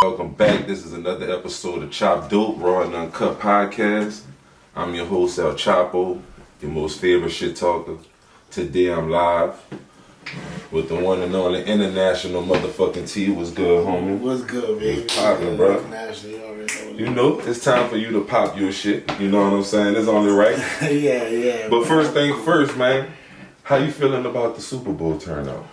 Welcome back. This is another episode of Chop Dope, Raw and Uncut Podcast. I'm your host, El Chapo, your most favorite shit talker. Today I'm live with the one and only international motherfucking T. What's good, homie? What's good, baby? What's poppin', bro? You know, it's time for you to pop your shit. You know what I'm saying? It's only right. yeah. But first thing first, man. How you feeling about the Super Bowl turnout?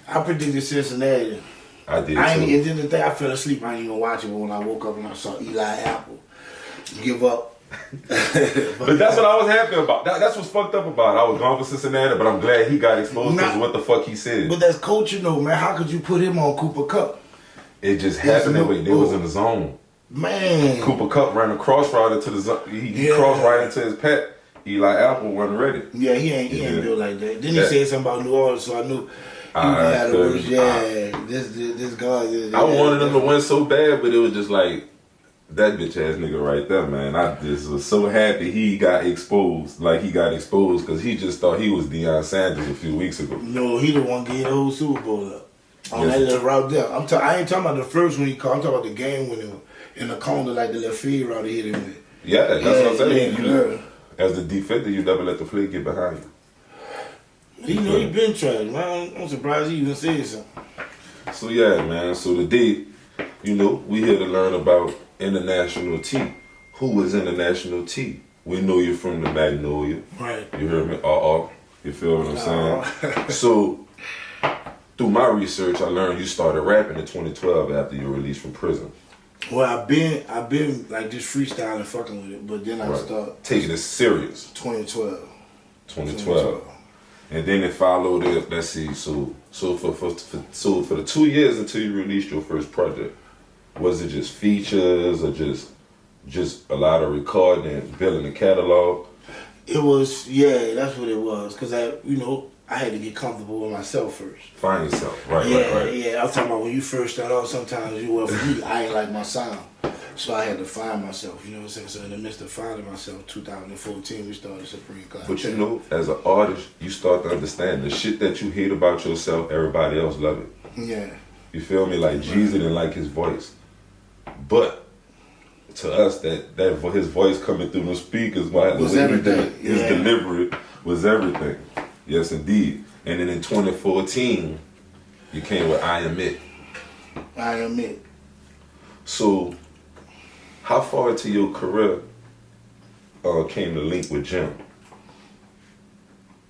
I predicted Cincinnati. I did And too. then the day I fell asleep, I didn't even watch it. But when I woke up and I saw Eli Apple give up. But that's what I was happy about. That's what's fucked up about it. I was gone for Cincinnati, but I'm glad he got exposed because of what the fuck he said. But that's coaching though, man. How could you put him on Cooper Cup? It just happened that way. They was in the zone. Man. Cooper Cup ran a cross route into the zone. He crossed right into his pet. Eli Apple wasn't ready. Yeah, he ain't built like that. Then he said something about New Orleans, so I knew he had a worse. This guy. I wanted him to win so bad, but it was just like that bitch ass nigga right there, man. I just was so happy he got exposed. Like he got exposed because he just thought he was Deion Sanders a few weeks ago. No, he the one getting the whole Super Bowl up on that little route there. I ain't talking about the first one he called. I'm talking about the game when it was in the corner, like the little feed route he hit him with. Yeah, that's what I'm saying. Yeah. As the defender, you never let the flick get behind you. He know he been trash, man. I'm surprised he even said something. So yeah, man. So today, you know, we here to learn about International T. Who is International T? We know you're from the Magnolia. Right. You heard me? You feel what I'm saying? So, through my research, I learned you started rapping in 2012 after you were released from prison. Well, I've been like just freestyling, fucking with it, but then I start taking it serious. 2012. 2012. And then it followed it. Let's see. So for the 2 years until you released your first project, was it just features or just a lot of recording and building the catalog? It was, that's what it was. Cause I had to get comfortable with myself first. Find yourself, right. Yeah, I'm talking about when you first start off, sometimes for me, I ain't like my sound. So I had to find myself, you know what I'm saying? So in the midst of finding myself, 2014, we started Supreme Class. But you know, as an artist, you start to understand the shit that you hate about yourself, everybody else love it. Yeah. You feel me? Like Jeezy didn't like his voice. But to us, that his voice coming through the speakers, was everything. His delivery was everything. Yes, indeed. And then in 2014, you came with I Am It. I Am It. So, how far into your career came the link with Jim?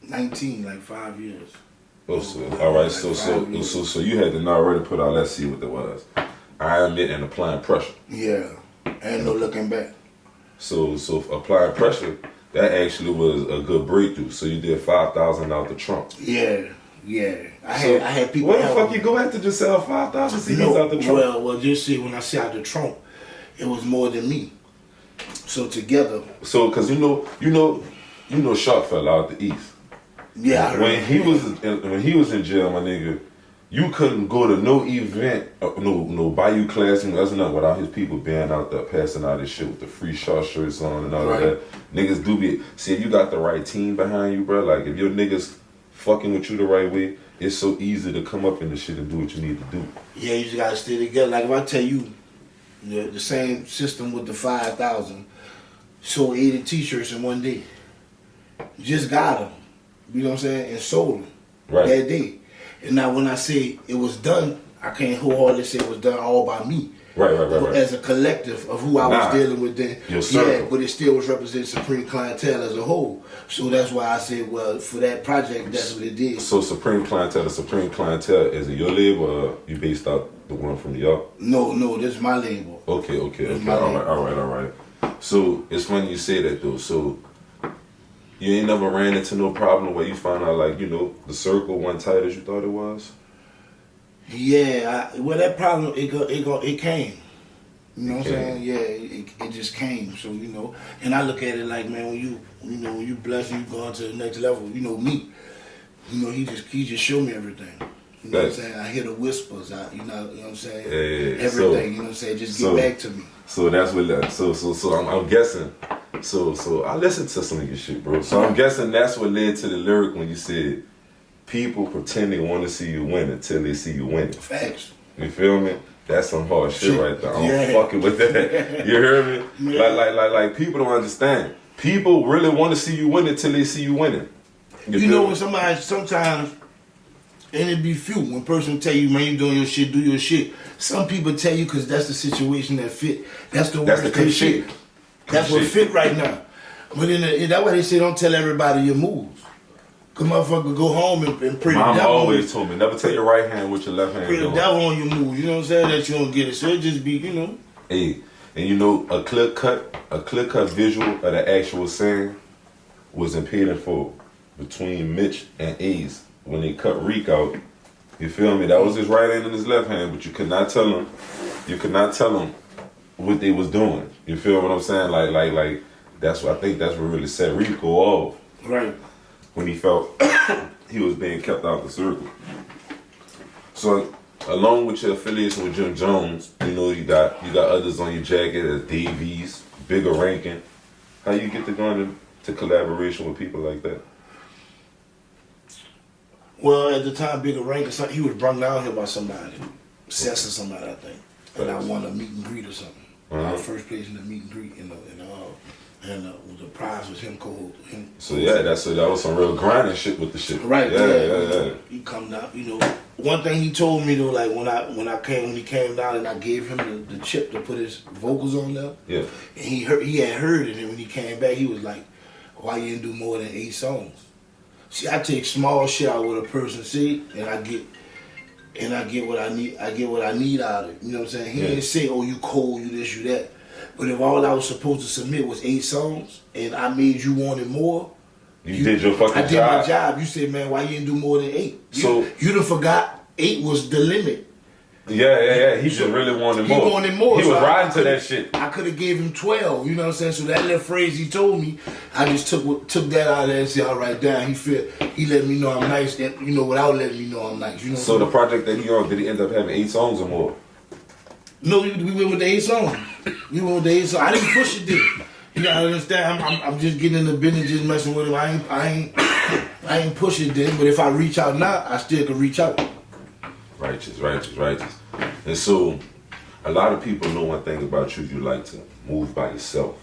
19, like 5 years. Oh, so all right. So you had to already put out. Let's see what that was. I Am It and Applying Pressure. Yeah, ain't no looking back. So Applying Pressure. That actually was a good breakthrough. So you did 5,000 out the trunk. Yeah. I had people. Where the fuck you go after just sell 5,000 CDs out the trunk? Well, just see when I say out the trunk, it was more than me. So together. So, cause you know, Sharp fell out the East. Yeah. When he was in jail, my nigga, you couldn't go to no event, no Bayou class, that's nothing without his people being out there passing out his shit with the free Sharp shirts on and all of that. Niggas do be, see if you got the right team behind you, bro, like if your niggas fucking with you the right way, it's so easy to come up in the shit and do what you need to do. Yeah, you just gotta stay together. Like if I tell you, the same system with the 5,000, sold 80 t-shirts in one day. Just got them, you know what I'm saying, and sold them that day. And now when I say it was done, I can't wholeheartedly say it was done all by me. Right. As a collective of who I was dealing with then. Yeah, but it still was representing Supreme Clientele as a whole. So that's why I said, well, for that project, that's what it did. So the Supreme Clientele, is it your label or you based out the one from New York? No, this is my label. Okay. All right. So it's funny you say that though. So you ain't never ran into no problem where you found out like, the circle wasn't tight as you thought it was? Yeah, that problem, it came. You know what I'm saying? Yeah, it just came. So, and I look at it like, man, when you blessed and you going to the next level, me, he just showed me everything. You know what I'm saying? I hear the whispers, you know what I'm saying? Yeah. Everything, you know what I'm saying? Just get back to me. So that's what I'm guessing. So I listened to some of your shit, bro. So I'm guessing that's what led to the lyric when you said, people pretend they want to see you win until they see you winning. Facts. You feel me? That's some hard shit right there. I'm fucking with that. You hear me? Yeah. Like people don't understand. People really want to see you win it till they see you winning. You know when somebody sometimes, and it be few, when person tell you, man, you doing your shit, do your shit. Some people tell you because that's the situation that fit. That's the worst shit. That's what fit right now. But that's why they say don't tell everybody your moves. Cause motherfucker go home and pray Mom the devil. always told me, never take your right hand with your left hand. Pray the devil on your moves. You know what I'm saying? That you don't get it. So it just be, you know. Hey, and you know, a clear cut visual of the actual scene was impeded for between Mitch and Ace when they cut Reek out. You feel me? That was his right hand and his left hand, but you could not tell him. You could not tell him what they was doing. You feel what I'm saying? Like that's what I think. That's what really set Rico off. Right. When he felt he was being kept out the circle. So, along with your affiliation with Jim Jones, you know you got others on your jacket as Davies, bigger ranking. How you get to go into collaboration with people like that? Well, at the time, bigger ranking, he was brought down here by somebody, Cess or somebody, I think, and I won a meet and greet or something. I was first place in the meet and greet, and the prize was him cold. So that was some real grinding shit with the shit. Right. Yeah. He come down. You know, one thing he told me though, like when he came down and I gave him the chip to put his vocals on there. Yeah. And he had heard it, and when he came back, he was like, "Why you didn't do more than 8 songs?" See, I take small shit out of what a person say, and I get what I need. I get what I need out of it. You know what I'm saying? He didn't say, "Oh, you cold, you this, you that." But if all I was supposed to submit was 8 songs, and I made you wanted more, you did your fucking job. I did my job. You said, "Man, why you didn't do more than 8?" You done forgot 8 was the limit. Yeah. He just really wanted more. He wanted more. He was riding to that shit. I could have gave him 12. You know what I'm saying? So that little phrase he told me, I just took that out of there and said, "All right, down." He let me know I'm nice. You know, without letting me know I'm nice. You know. So the project that he on, did he end up having 8 songs or more? No, we went with the 8 songs. We went with the 8 songs. I didn't push it there. You gotta understand. I'm just getting in the business, just messing with him. I ain't pushing there. But if I reach out now, I still can reach out. Righteous. And so, a lot of people know one thing about you. You like to move by yourself.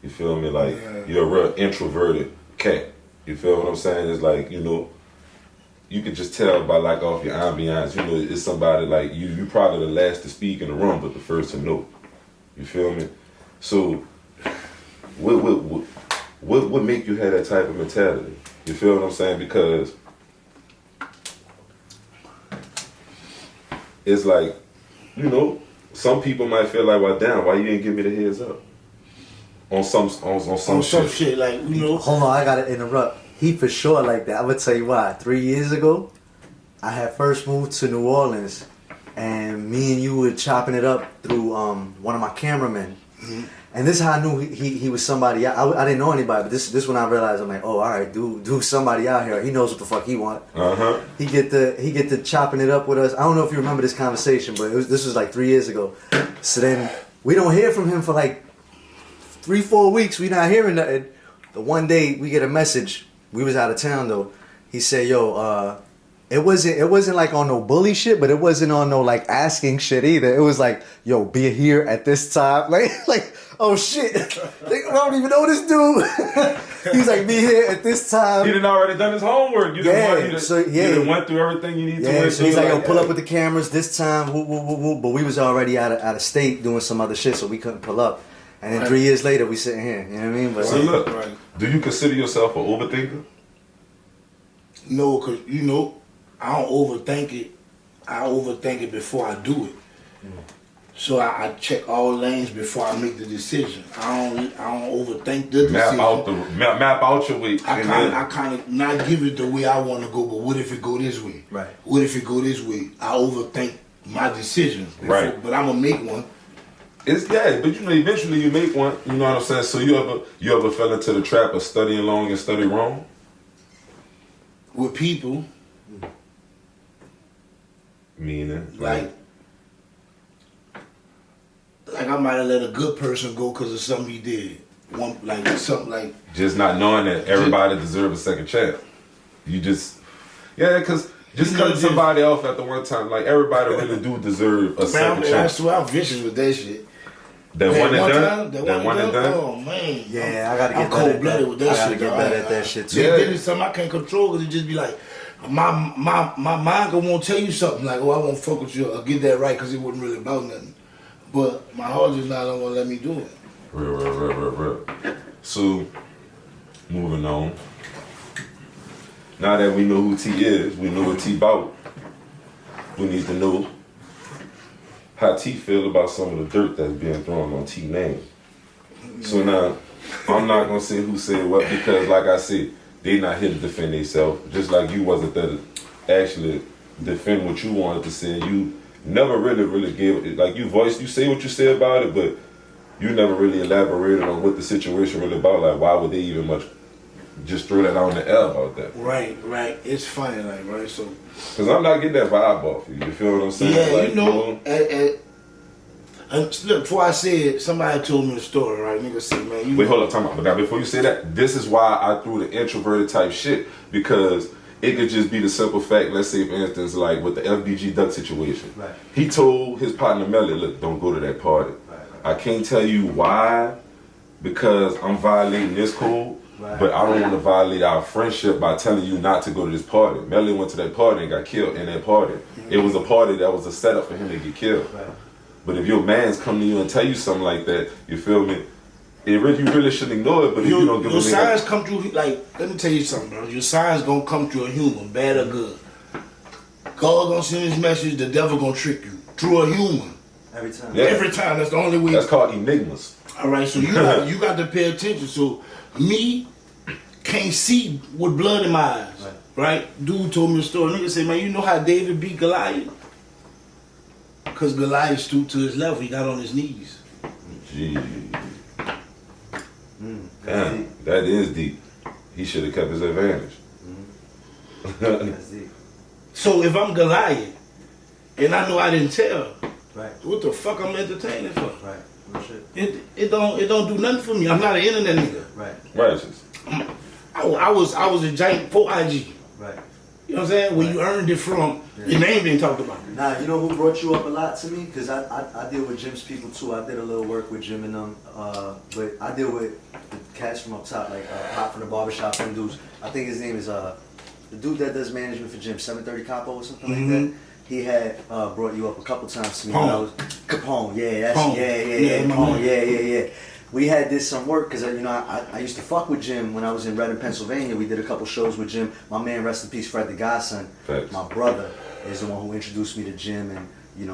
You feel me? Like you're a real introverted cat. You feel what I'm saying? It's like, you know, you can just tell by like off your ambiance, you know, it's somebody like you probably the last to speak in the room, but the first to know. You feel me? So, what make you have that type of mentality? You feel what I'm saying? Because it's like, you know, some people might feel like, well, damn, why you didn't give me the heads up on some shit, like, you know. Hold on, I gotta interrupt. He for sure like that. I'm gonna tell you why. 3 years ago, I had first moved to New Orleans, and me and you were chopping it up through one of my cameramen. Mm-hmm. And this is how I knew he was somebody. I didn't know anybody, but this when I realized I'm like, oh, all right, dude, somebody out here. He knows what the fuck he want. He get to chopping it up with us. I don't know if you remember this conversation, but this was like 3 years ago. So then we don't hear from him for like 3-4 weeks. We not hearing nothing. The one day we get a message. We was out of town though. He said, "Yo, it wasn't like on no bully shit, but it wasn't on no like asking shit either. It was like, yo, be here at this time." Like, oh shit, I don't even know this dude. He's like, be here at this time. He done already done his homework. You done went through everything you need to. So he's like, yo, pull up with the cameras this time. Woo. But we was already out of state doing some other shit, so we couldn't pull up. And then 3 years later, we sitting here. You know what I mean? But so look, do you consider yourself an overthinker? No, because, you know, I don't overthink it. I overthink it before I do it. So I check all lanes before I make the decision. I don't overthink the decision. Map out your way. I kind of not give it the way I want to go, but what if it go this way? Right. What if it go this way? I overthink my decision. Right. But I'm gonna make one. But you know, eventually you make one. You know what I'm saying? So you ever fell into the trap of studying long and study wrong? With people. Meaning? Like I might have let a good person go because of something he did. Something like just not knowing that everybody deserves a second chance. You just, because Just cutting somebody off at the one time, like everybody really do deserve a second I chance. swear I'm vicious with that shit. That one and done. That one and done. Oh man. Yeah, I gotta get I'm cold blooded with that shit. I gotta get better at that shit too. Yeah, then it's something I can't control because it just be like my mind gonna want to tell you something like, oh, I won't fuck with you or get that right because it wasn't really about nothing. But my heart just not gonna let me do it. Real. So, moving on. Now that we know who T is, we know what T about. We need to know how T feel about some of the dirt that's being thrown on T name. So now, I'm not gonna say who said what because, like I said, they not here to defend themselves. Just like you wasn't there to actually defend what you wanted to say. You never really gave it. Like you say what you say about it, but you never really elaborated on what the situation really about. Like why would they even just throw that out in the air about that? Right. It's funny, like, right? So, because I'm not getting that vibe off you. You feel what I'm saying? yeah, like, you know. Look, before I said, somebody told me a story, right? Nigga said, man, you. Wait, hold up, time out. But now, before you say that, this is why I threw the introverted type shit because it could just be the simple fact. Let's say, for instance, like with the FBG Duck situation, right. He told his partner Melly, "Look, don't go to that party. I can't tell you why, because I'm violating this code." But I don't want to violate our friendship by telling you not to go to this party. Melly went to that party and got killed in that party. Mm-hmm. It was a party that was a setup for him to get killed. Right. But if your man's come to you and tell you something like that, you feel me? You really shouldn't ignore it. But if you don't give your signs come through, like, let me tell you something, bro. Your signs gonna come through a human, bad or good. God gonna send his message, the devil gonna trick you. Through a human. Every time. Yeah. Every time. That's the only way. That's called enigmas. All right, so you got to pay attention. So me can't see with blood in my eyes, right? Dude told me a story. Nigga said, man, you know how David beat Goliath? Because Goliath stooped to his level. He got on his knees. Gee. Damn, that is deep. He should have kept his advantage. That's deep. So if I'm Goliath, and I know I didn't tell, right? What the fuck I'm entertaining for? Right. No shit. It don't do nothing for me. I'm not an internet nigga. Right. Righteous. I was a giant for IG. Right. You know what I'm saying? Where you earned it from, your name being talked about. Nah, you know who brought you up a lot to me? Because I deal with Jim's people too. I did a little work with Jim and them. But I deal with the cats from up top, like Pop from the barbershop, them dudes. I think his name is the dude that does management for Jim, 730 Capo or something like that. He had brought you up a couple times to me. When I was Capone, yeah. We had did some work because I used to fuck with Jim when I was in Reading, Pennsylvania. We did a couple shows with Jim. My man, rest in peace, Fred the Godson. Thanks. My brother is the one who introduced me to Jim and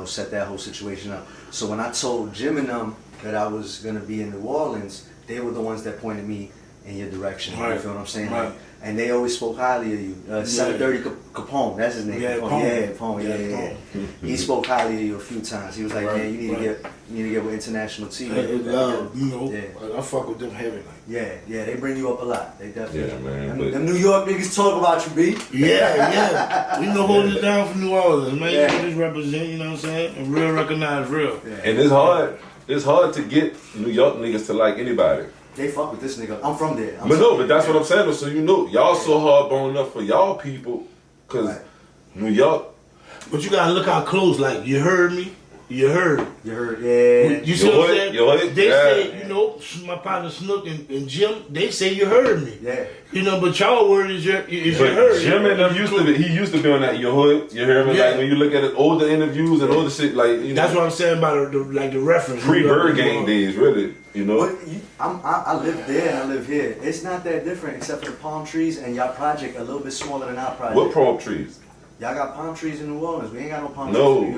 set that whole situation up. So when I told Jim and them that I was gonna be in New Orleans, they were the ones that pointed me in your direction. Right. You feel what I'm saying? Right. And they always spoke highly of you. 730 Capone, that's his name. Yeah, Capone. Yeah. He spoke highly of you a few times. He was like, man, you need to get with international TV. I fuck with them heavy. Like. Yeah, they bring you up a lot. They definitely. Yeah, man. Them New York niggas talk about you, B. Yeah. We know holding it down from New Orleans, man. You just represent, you know what I'm saying? And real recognize real. Yeah. And it's hard. It's hard to get New York niggas to like anybody. They fuck with this nigga. I'm from there. But that's what I'm saying. So y'all so hard bone enough for y'all people, cause New York. But you gotta look how close. Like you heard me. You heard, yeah. You see what I'm saying? They say, my partner Snook and Jim, they say you heard me. Yeah. But y'all word is you heard. Jim and them used to be on that your hood. You hear me? Yeah. Like when you look at it, older interviews and older shit, like that's what I'm saying about the reference. Pre-Bird Gang days, really. But I live there and I live here. It's not that different except for the palm trees and y'all project a little bit smaller than our project. What palm trees? Y'all got palm trees in New Orleans. We ain't got no palm trees in New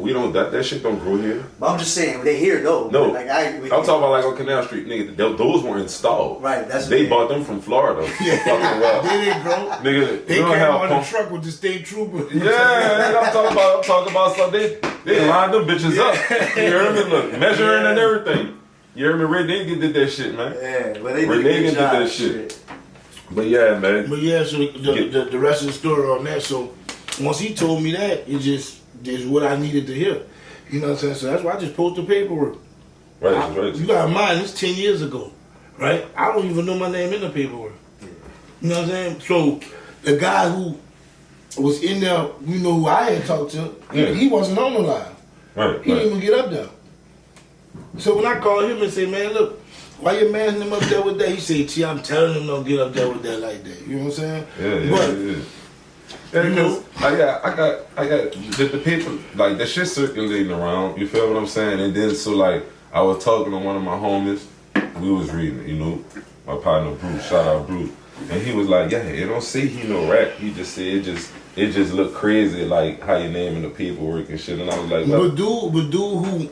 York. That shit don't grow here. But I'm just saying, they here though. No, I'm talking about like on Canal Street, nigga. Those were installed. Right, they bought them from Florida. They didn't grow. Nigga, they came on the truck with the state trooper. Yeah, I'm talking about something. They lined them bitches up. You hear me? Look, measuring and everything. You hear me? Red Nigga did that shit, man. Yeah, but they Red Nigga did that shit. But yeah, man. But yeah, so the rest of the story on that. So once he told me that, it just is what I needed to hear. You know what I'm saying? So that's why I just posted the paperwork. Right. You got mine. It's 10 years ago, right? I don't even know my name in the paperwork. You know what I'm saying? So the guy who was in there, you know who I had talked to, he wasn't on the line. Right. He didn't even get up there. So when I called him and said, man, look, why you manning him up there with that? He said, T, I'm telling him don't get up there with that like that. You know what I'm saying? Yeah. Because I got the people, like, the shit circulating around, you feel what I'm saying? And then, so, like, I was talking to one of my homies, we was reading, you know, my partner Bruce, shout out Bruce. And he was like, yeah, it don't say he no rap. He just said it just look crazy, like, how you naming the paperwork and shit. And I was like, well, but dude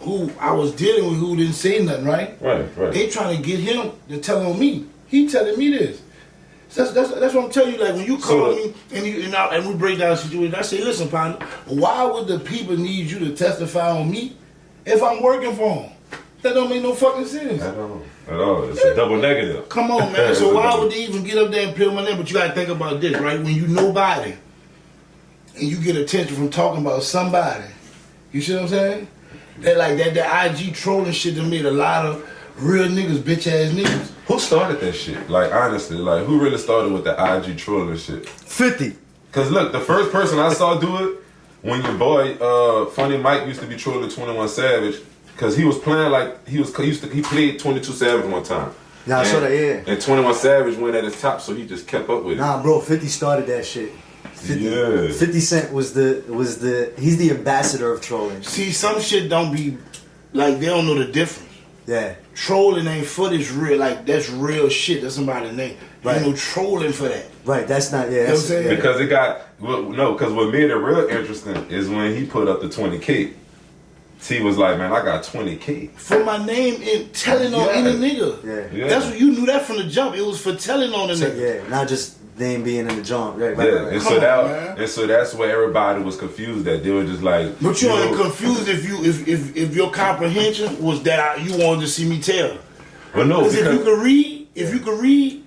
who I was dealing with who didn't say nothing, right? Right. They trying to get him to tell on me. He telling me this. That's what I'm telling you. Like when you call me and we break down the situation, I say, listen, partner, why would the people need you to testify on me if I'm working for them? That don't make no fucking sense. At all. It's a double negative. Come on, man. So why would they even get up there and play my name? But you gotta think about this, right? When you nobody and you get attention from talking about somebody, you see what I'm saying? That IG trolling shit that made a lot of real niggas, bitch ass niggas. Who started that shit? Like, honestly, like, who really started with the IG trolling shit? 50. Cause look, the first person I saw do it when your boy Funny Mike used to be trolling 21 Savage, cause he was playing like he played 22 Savage one time. Nah, I saw that, yeah. And 21 Savage went at his top, so he just kept up with it. Nah, bro, 50 started that shit. 50 Cent was he's the ambassador of trolling. See, some shit don't be like they don't know the difference. Yeah. Trolling ain't footage real, like that's real shit. That's somebody's name. Right. Ain't no trolling for that. Right, that's not, yeah. You know what I'm saying? Because it got, because what made it real interesting is when he put up the 20K. T was like, man, I got 20K. For my name in telling on any nigga. Yeah. That's what you knew that from the jump. It was for telling on the nigga. Yeah, not just name being in the jump. Right. And so that's where everybody was confused at. They were just like, but you only confused if your comprehension was that you wanted to see me tell. Well, no, because if you could read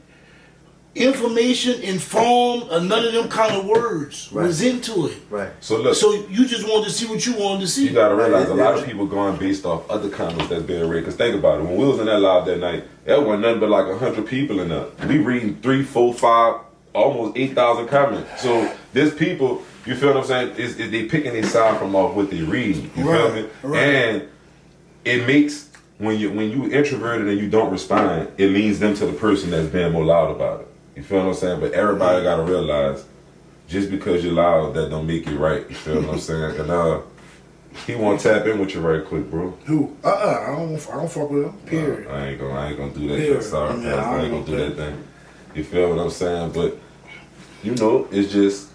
information, informed, or none of them kind of words was into it. Right. So look. So you just wanted to see what you wanted to see. You gotta realize a lot of people going based off other comments that's being read. Cause think about it, when we was in that live that night, there wasn't nothing but like 100 people in there. We reading 3, 4, 5, almost 8,000 comments. So there's people, you feel what I'm saying? Is they picking their side from off what they read. You feel me? Right. And it makes when you introverted and you don't respond, it leads them to the person that's being more loud about it. You feel what I'm saying? But everybody gotta realize, just because you're loud, that don't make you right. You feel what I'm saying? And he won't tap in with you right quick, bro. Who? I don't fuck with him. Period. I ain't gonna do that. Sorry, I ain't gonna do that thing. You feel what I'm saying? But you know, it's just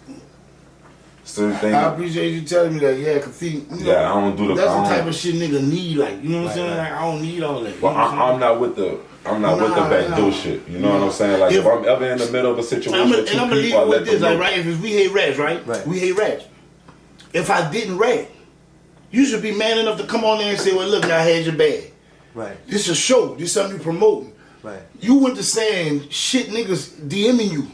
certain things. I appreciate you telling me that. Yeah, cause see, you know, I don't do the. That's the type of shit nigga need. Like, you know what I'm saying? Like, I don't need all that. Well, I'm not with the. I'm not with the backdoor shit. You know what I'm saying? Like, if I'm ever in the middle of a situation with two I'm gonna leave people, I it with let this, them know. like, right? If we hate rats, right? We hate rats. If I didn't rat, you should be man enough to come on there and say, well, look, now I had your bag. Right. This is a show. This is something you promoting. Right. You went to saying shit niggas DMing you.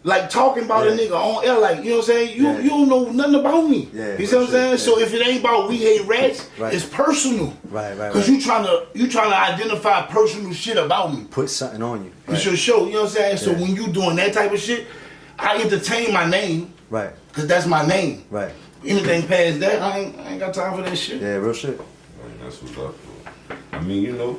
Like talking about a nigga on air, like, you know what I'm saying? You don't know nothing about me. Yeah, you see what I'm saying? Yeah. So if it ain't about we hate rats, it's personal. Right. Cause you trying to identify personal shit about me. Put something on you. It's your show, you know what I'm saying? So when you doing that type of shit, I entertain my name. Right. Cause that's my name. Right. Anything past that, I ain't got time for that shit. Yeah, real shit. Man, that's what's up, bro. I mean, you know,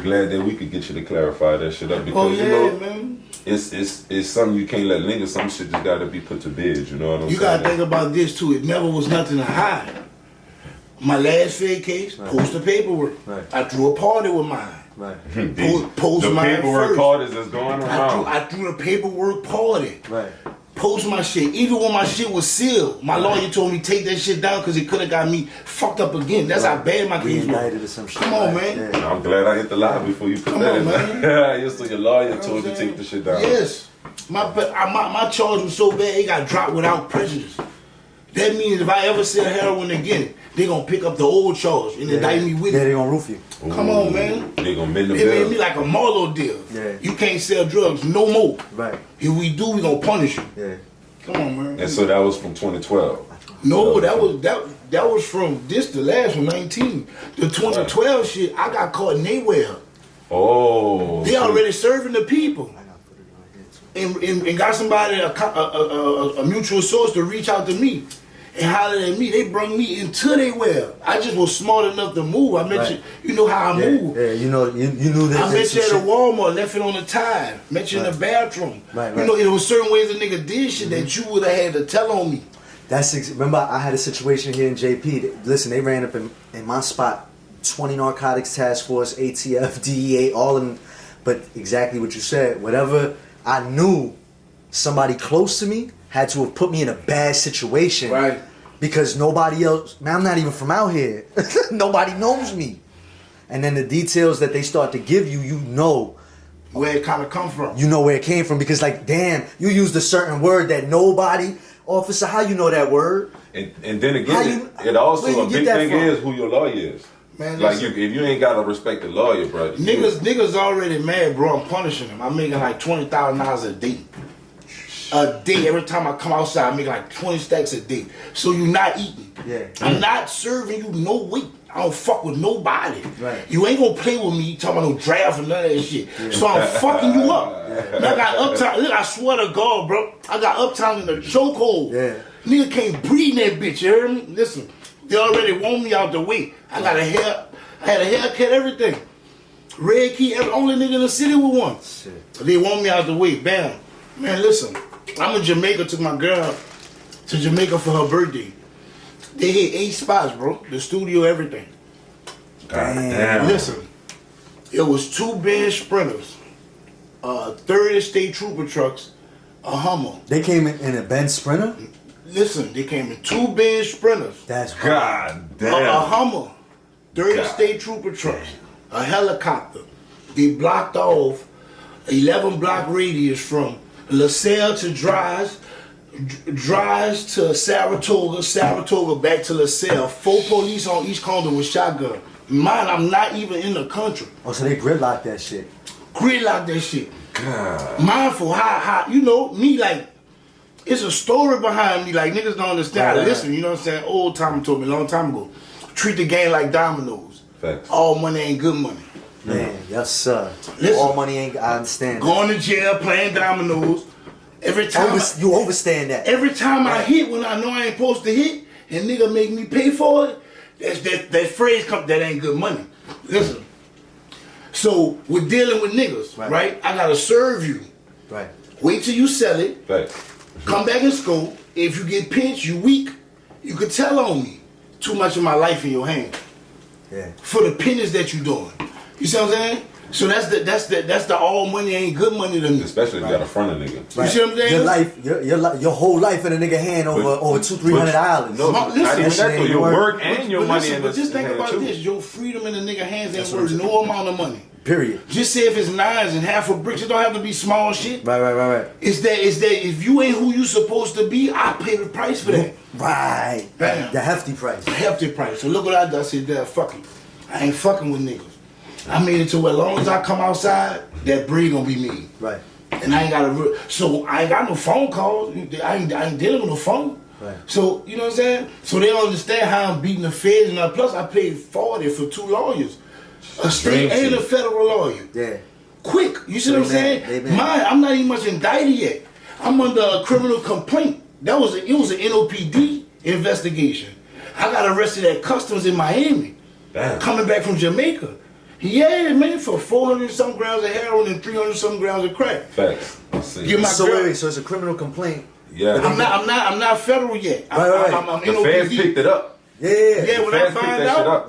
glad that we could get you to clarify that shit up because you know, man. It's something you can't let linger. Some shit just gotta be put to bed. You know what I'm saying? You gotta think about this too. It never was nothing to hide. My last Fed case, post the paperwork. Right. I threw a party with mine. Right. Post the mine paperwork first. parties that's going around. I threw the paperwork party. Right. Post my shit. Even when my shit was sealed, my lawyer told me take that shit down because it could have got me fucked up again. That's how bad my case was. Or some shit. Come on, man. Yeah. I'm glad I hit the live before you put that in there. So your lawyer told you to take the shit down. Yes. My charge was so bad it got dropped without prejudice. That means if I ever sell heroin again, they gonna pick up the old charge and indict me with it. Yeah, they gonna roof you. Come on, man. They gonna mend the It made bill. me like a Marlo deal. Yeah. You can't sell drugs no more. Right. If we do, we gonna punish you. Yeah. Come on, man. And so that was from 2012. No, that was from the last one, 19. The 2012 shit, I got caught in Naywell. Oh. They already serving the people. I gotta put it on here too. and got somebody, a mutual source to reach out to me and holler at me. They brought me into their well. I just was smart enough to move. I met you know how I move. Yeah, you knew that. I met you at a Walmart, left it on the tide. Met you in the bathroom. Right. You know, it was certain ways a nigga did shit that you would have had to tell on me. Remember, I had a situation here in JP. Listen, they ran up in my spot, 20 narcotics task force, ATF, DEA, all of them. But exactly what you said, whatever I knew somebody close to me had to have put me in a bad situation. Right. Because nobody else, man, I'm not even from out here. Nobody knows me. And then the details that they start to give you, you know. Where it kind of come from. You know where it came from because, like, damn, you used a certain word that nobody, officer, how you know that word? And then again, it also, a big thing is who your lawyer is. Man, like, if you ain't got to respect the lawyer, bro. Niggas already mad, bro. I'm punishing them. I'm making like $20,000 a day. A day. Every time I come outside, I make like 20 stacks a day. So you not eating. Yeah. I'm not serving you no weight. I don't fuck with nobody. Right. You ain't gonna play with me talking about no draft or none of that shit. Yeah. So I'm fucking you up. Yeah. I got uptime. Look, I swear to God, bro. I got uptime in the chokehold. Yeah. Nigga can't breathe in that bitch, you hear me? Listen, they already want me out the way. I had a haircut, everything. Red key, only nigga in the city with one. Shit. They want me out the way. Bam. Man, listen. I'm in Jamaica, took my girl to Jamaica for her birthday. They hit 8 spots, bro. The studio, everything. God damn. Listen, it was 2 Benz Sprinters, 30 state trooper trucks, a Hummer. They came in a Benz Sprinter? Listen, they came in 2 Benz Sprinters. That's God damn. A Hummer, 30 state trooper trucks, a helicopter. They blocked off 11 block radius from LaSalle to Dries to Saratoga back to LaSalle. 4 police on each corner with shotgun. Mine, I'm not even in the country. Oh, so they gridlocked that shit. Gridlocked that shit. God. Mindful, how, you know, me like, it's a story behind me, like niggas don't understand. Right. Listen, you know what I'm saying? Old time told me a long time ago. Treat the game like dominoes. Facts. All money ain't good money. Man, yes sir. Listen, all money ain't, I understand. Going to jail, playing dominoes. Every time you overstand that. Every time I hit when I know I ain't supposed to hit, and nigga make me pay for it, that phrase comes, that ain't good money. Listen. So we're dealing with niggas, right? I gotta serve you. Right. Wait till you sell it. Right. Come back and scope. If you get pinched, you weak. You could tell on me. Too much of my life in your hand. Yeah. For the pennies that you doing. You see what I'm saying? So that's the all money ain't good money to me. Especially if you got a front of nigga. You see what I'm saying? Your whole life in a nigga hand over $200-300. No, not even that though. Your work and your money in But just think hand about too. this. Your freedom in the nigga hands ain't worth no amount of money. Period. Just say if it's 9s and half a bricks, it don't have to be small shit. Right. It's that if you ain't who you supposed to be, I pay the price for that. Right. Bam. The hefty price. The hefty price. So look what I did. I said, "Damn, fuck it. I ain't fucking with niggas. I made it to where as long as I come outside, that breed gonna be me. Right. And I ain't got so I ain't got no phone calls. I ain't dealing with no phone. Right. So you know what I'm saying? So they don't understand how I'm beating the feds and plus I paid 40 for 2 lawyers. A state and a federal lawyer. Yeah. Quick. You see what I'm saying? Mine, I'm not even much indicted yet. I'm under a criminal complaint. It was an NOPD investigation. I got arrested at customs in Miami. Damn. Coming back from Jamaica. Yeah, man, for 400-some grams of heroin and 300-some grams of crack. Facts. I see. Get my girl. Wait, so it's a criminal complaint. Yeah. I'm not federal yet. Right. I'm the NOPD. feds picked it up. Yeah, when I feds picked bind that shit out, up.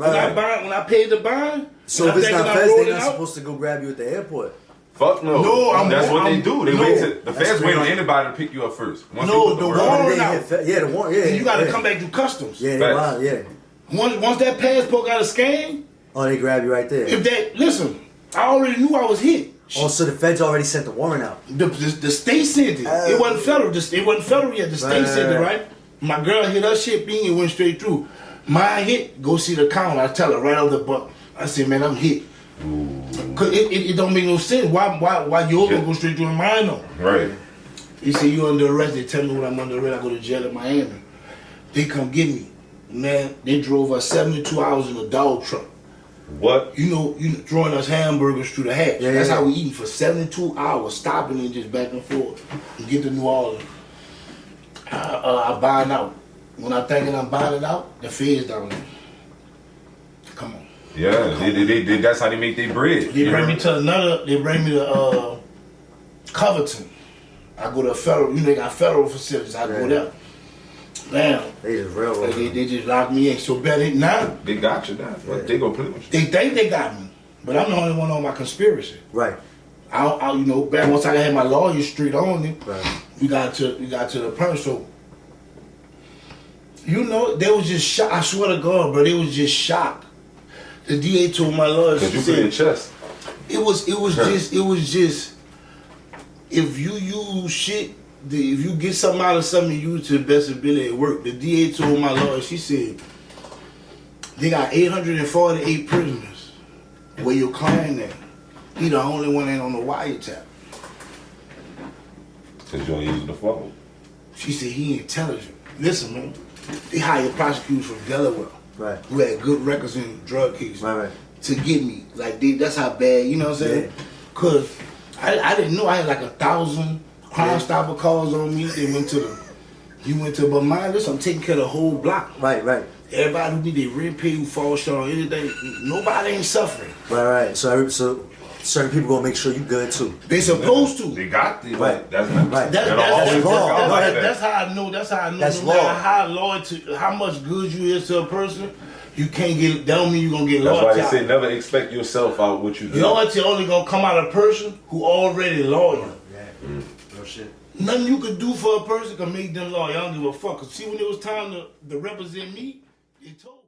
when I paid the bond. So if it's not feds, they're not supposed to go grab you at the airport. Fuck no. No, that's what they do. They wait till the feds wait on crazy. anybody to pick you up first. Once No, they put the warrant out. Yeah, the warrant. Yeah, And you gotta come back through customs. Yeah, Facts. Once that passport got a scan, Oh, they grab you right there. if that listen, I already knew I was hit. Oh, so the feds already sent the warrant out. The state sent it. It wasn't federal. It wasn't federal yet. The state sent it, right? My girl hit her shit, being it went straight through. Mine hit, go see the counter. I tell her right off the butt. I said, man, I'm hit. Cause it don't make no sense. Why yours gonna go straight through and mine though? Right. He said, you under arrest. They tell me when I'm under arrest, I go to jail in Miami. They come get me. Man, they drove us 72 hours in a dog truck. What? You throwing us hamburgers through the hatch. Yeah, That's yeah. how we eating for 72 hours, stopping and just back and forth and get to New Orleans. I buying out. When I thinking I'm buying it out, the feds down there. Come on. Yeah, they, that's how they make their bread. They bring me to Coverton. I go to federal, they got federal facilities. I go there. Damn. They just railroad. They just locked me in. So better now. They got you now. Yeah. They gonna play with you. They think they got me, but I'm the only one on my conspiracy. Right. Back once I had my lawyer street on it, Right. we got to the punch. So, they was just shocked. I swear to God, bro, they was just shocked. The DA told my lawyer, Cause you put in chest. it was just if you use shit, if you get something out of something, you use it to the best ability at work. The DA told my lawyer, she said, they got 848 prisoners. Where your client at? He the only one ain't on the wiretap. Cause you ain't using the phone. She said he intelligent. Listen, man, they hired prosecutors from Delaware Right. who had good records in drug cases Right. to get me. Like that's how bad, you know what I'm saying? Yeah. Cause I didn't know I had like 1,000 Crime Stopper calls on me. They went to, but mine, listen, I'm taking care of the whole block. Right. Everybody who need their rent paid, who fall short on anything, nobody ain't suffering. Right. So certain people gonna make sure you good too. They supposed to. They got the Right. That's not Right. That'll always work out like that. That's how I know. That's how I know. That's no matter law. how loyal how much good you is to a person, you can't get. That don't mean you gonna get That's why loyalty. they say never expect yourself out what you do. Loyalty only gonna come out of a person who already loyal. Yeah. No shit. Nothing you could do for a person can make them loyal. I don't give a fuck. 'Cause see, when it was time to represent me, they told.